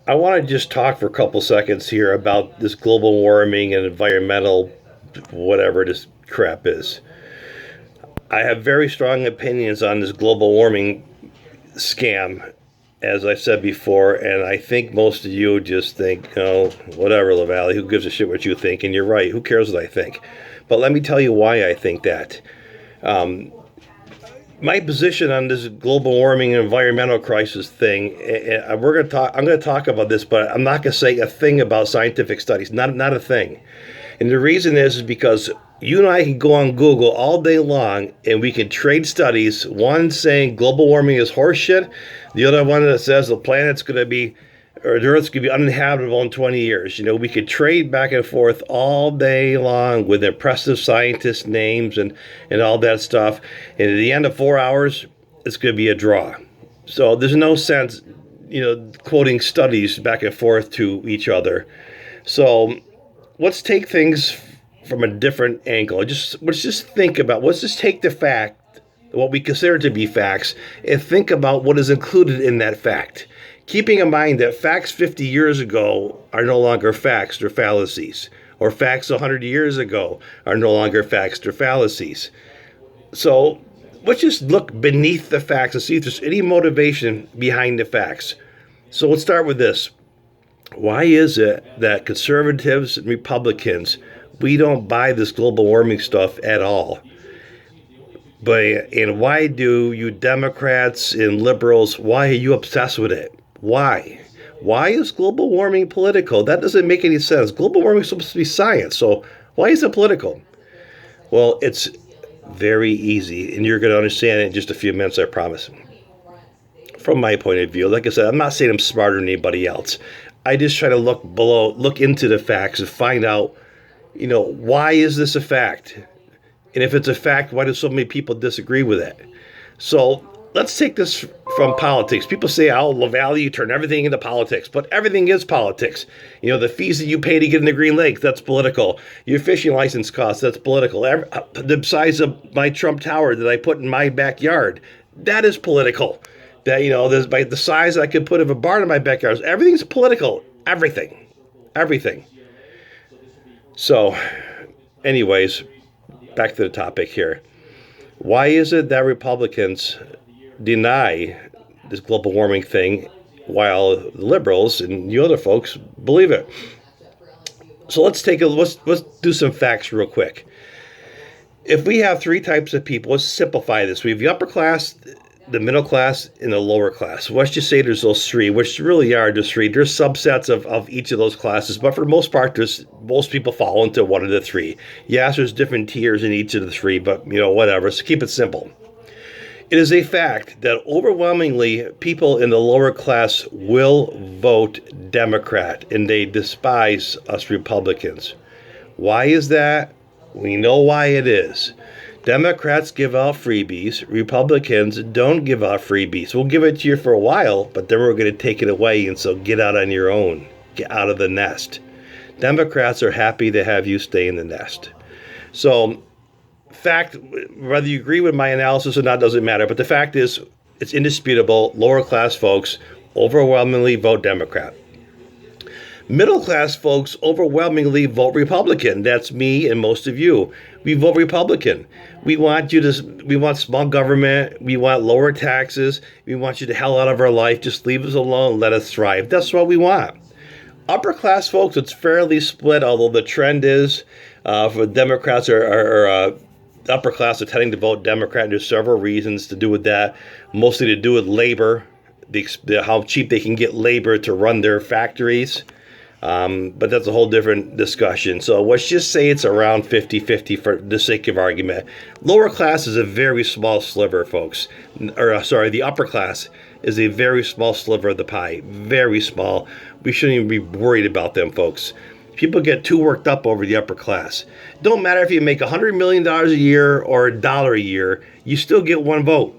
I want to just talk for a couple seconds here about this global warming and environmental, whatever this crap is. I have very strong opinions on this global warming scam, as I said before, and I think most of you just think, oh, whatever, LaValle, who gives a shit what you think? And you're right, who cares what I think? But let me tell you why I think that. My position on this global warming and environmental crisis thing, we're going to talk. I'm going to talk about this, but I'm not going to say a thing about scientific studies. Not a thing. And the reason is because you and I can go on Google all day long, and we can trade studies. One saying global warming is horseshit, the other one that says the planet's going to be or the Earth's going to be uninhabitable in 20 years. We could trade back and forth all day long with impressive scientist names and all that stuff. And at the end of 4 hours, it's going to be a draw. So there's no sense, quoting studies back and forth to each other. So let's take things from a different angle. Let's just think about, let's just take the fact, what we consider to be facts, and think about what is included in that fact. Keeping in mind that facts 50 years ago are no longer facts, they're fallacies. Or facts 100 years ago are no longer facts, they're fallacies. So let's just look beneath the facts and see if there's any motivation behind the facts. So let's start with this. Why is it that conservatives and Republicans, we don't buy this global warming stuff at all? And why do you Democrats and liberals, why are you obsessed with it? Why? Why is global warming political? That doesn't make any sense. Global warming is supposed to be science, so why is it political? Well, it's very easy, and you're going to understand it in just a few minutes, I promise. From my point of view, like I said, I'm not saying I'm smarter than anybody else. I just try to look into the facts and find out, why is this a fact? And if it's a fact, why do so many people disagree with it? So let's take this from politics. People say, oh, LaValle, you turn everything into politics. But everything is politics. The fees that you pay to get in the Green Lake, that's political. Your fishing license costs, that's political. The size of my Trump Tower that I put in my backyard, that is political. That, there's by the size I could put of a barn in my backyard. Everything's political. Everything. So, anyways, back to the topic here. Why is it that Republicans deny this global warming thing while liberals and you other folks believe it? So let's do some facts real quick. If we have three types of people, let's simplify this. We have the upper class, the middle class, and the lower class. Let's just say there's those three, which really are just three. There's subsets of each of those classes, but for the most part, most people fall into one of the three. Yes, there's different tiers in each of the three, but whatever. So keep it simple. It is a fact that overwhelmingly people in the lower class will vote Democrat, and they despise us Republicans. Why is that? We know why it is. Democrats give out freebies. Republicans don't give out freebies. We'll give it to you for a while, but then we're going to take it away, and so get out on your own. Get out of the nest. Democrats are happy to have you stay in the nest. So, fact, whether you agree with my analysis or not doesn't matter, but the fact is, it's indisputable, lower class folks overwhelmingly vote Democrat. Middle class folks overwhelmingly vote Republican. That's me and most of you. We vote Republican. We want small government. We want lower taxes. We want you the hell out of our life. Just leave us alone. Let us thrive. That's what we want. Upper class folks, it's fairly split, although the trend is for Democrats are upper class are tending to vote Democrat. And there's several reasons to do with that, mostly to do with labor, how cheap they can get labor to run their factories. But that's a whole different discussion. So let's just say it's around 50-50 for the sake of argument. Lower class is a very small sliver, folks. The upper class is a very small sliver of the pie. Very small. We shouldn't even be worried about them, folks. People get too worked up over the upper class. Don't matter if you make $100 million a year or $1 a year, you still get one vote.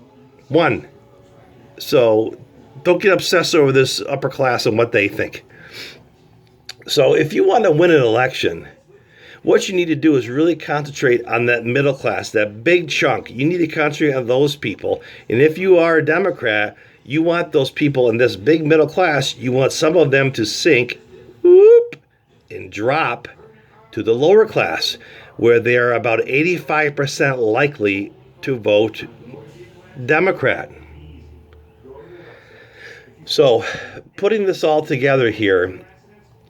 One. So don't get obsessed over this upper class and what they think. So if you want to win an election, what you need to do is really concentrate on that middle class, that big chunk. You need to concentrate on those people. And if you are a Democrat, You want those people in this big middle class, you want some of them to sink, whoop, and drop to the lower class, where they are about 85% likely to vote Democrat. So, putting this all together here,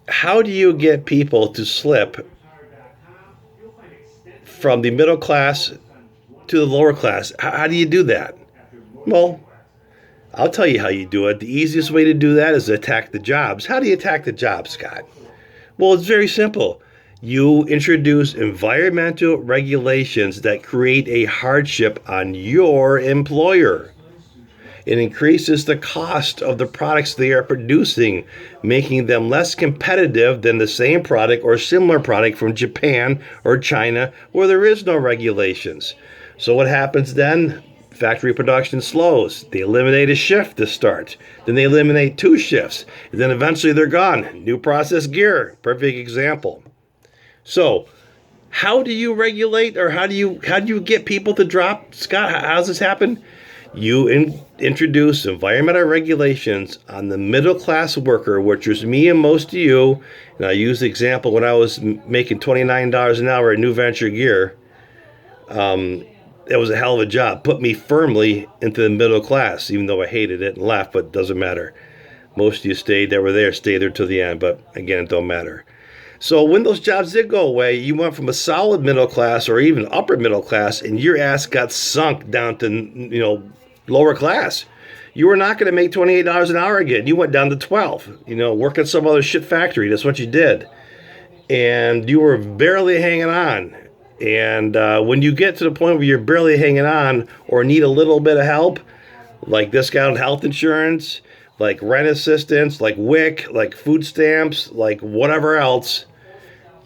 how do you get people to slip from the middle class to the lower class? How do you do that? Well, I'll tell you how you do it. The easiest way to do that is to attack the jobs. How do you attack the jobs, Scott? Well, it's very simple. You introduce environmental regulations that create a hardship on your employer. It increases the cost of the products they are producing, making them less competitive than the same product or similar product from Japan or China, where there is no regulations. So what happens then? Factory production slows. They eliminate a shift to start. Then they eliminate 2 shifts. And then eventually they're gone. New process gear. Perfect example. So how do you regulate, or how do you get people to drop? Scott, how does this happen? You introduce environmental regulations on the middle class worker, which was me and most of you. And I use the example when I was making $29 an hour at New Venture Gear. That was a hell of a job. Put me firmly into the middle class, even though I hated it and left, but it doesn't matter. Most of you stayed there till the end, but again, it don't matter. So when those jobs did go away, you went from a solid middle class or even upper middle class, and your ass got sunk down to, lower class. You were not going to make $28 an hour again. You went down to 12, work at some other shit factory. That's what you did. And you were barely hanging on. And when you get to the point where you're barely hanging on or need a little bit of help, like discounted health insurance, like rent assistance, like WIC, like food stamps, like whatever else,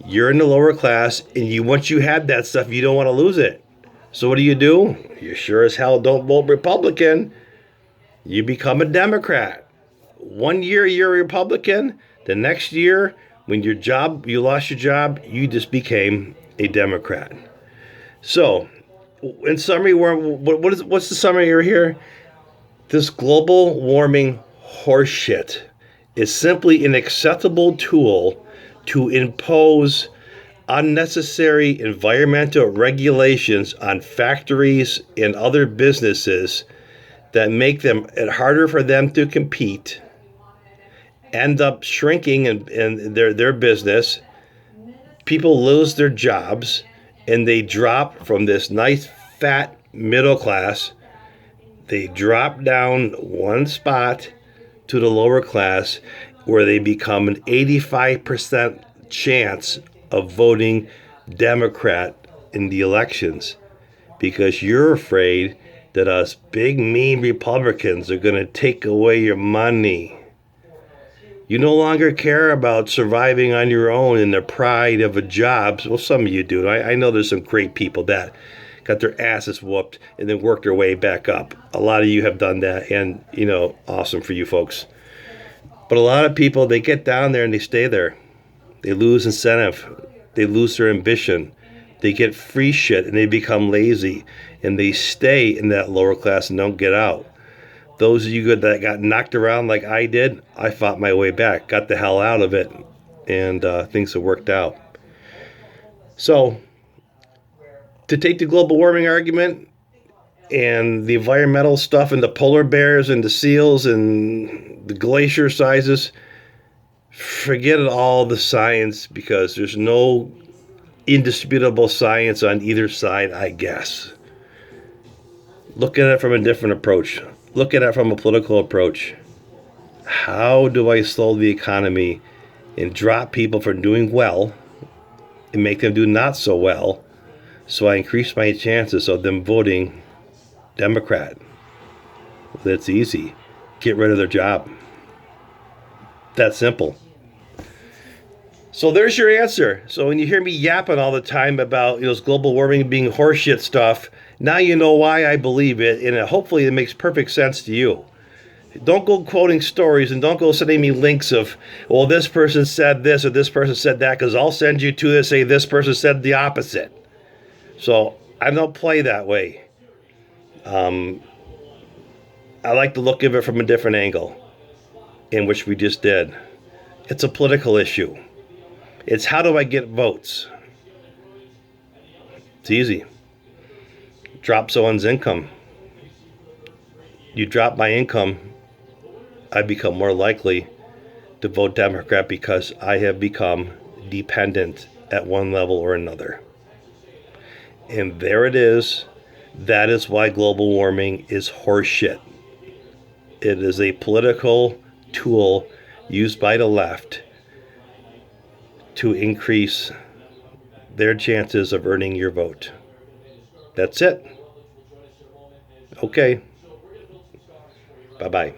you're in the lower class, and once you had that stuff, you don't want to lose it. So what do? You sure as hell don't vote Republican. You become a Democrat. 1 year you're a Republican. The next year, when you lost your job, you just became a Democrat. So, in summary, what's the summary here? This global warming horseshit is simply an acceptable tool to impose unnecessary environmental regulations on factories and other businesses that make it harder for them to compete, end up shrinking in their business. People lose their jobs, and they drop from this nice fat middle class. They drop down 1 spot to the lower class, where they become an 85% chance of voting Democrat in the elections, because you're afraid that us big mean Republicans are going to take away your money. You no longer care about surviving on your own in the pride of a job. Well, some of you do. I know there's some great people that got their asses whooped and then worked their way back up. A lot of you have done that, and, awesome for you folks. But a lot of people, they get down there and they stay there. They lose incentive. They lose their ambition. They get free shit and they become lazy. And they stay in that lower class and don't get out. Those of you that got knocked around like I did, I fought my way back, got the hell out of it, and things have worked out. So, to take the global warming argument and the environmental stuff and the polar bears and the seals and the glacier sizes, forget all the science, because there's no indisputable science on either side, I guess. Look at it from a different approach. Look at it from a political approach. How do I slow the economy and drop people from doing well and make them do not so well, so I increase my chances of them voting Democrat? That's easy. Get rid of their job. That simple. So there's your answer. So when you hear me yapping all the time about this global warming being horseshit stuff, now you know why I believe it, and hopefully it makes perfect sense to you. Don't go quoting stories, and don't go sending me links of, well, this person said this or this person said that, because I'll send you to say this person said the opposite. So I don't play that way. I like to look at it from a different angle, in which we just did. It's a political issue. It's how do I get votes? It's easy. Drop someone's income. You drop my income, I become more likely to vote Democrat because I have become dependent at one level or another. And there it is. That is why global warming is horseshit. It is a political tool used by the left to increase their chances of earning your vote. That's it. Okay. Bye-bye.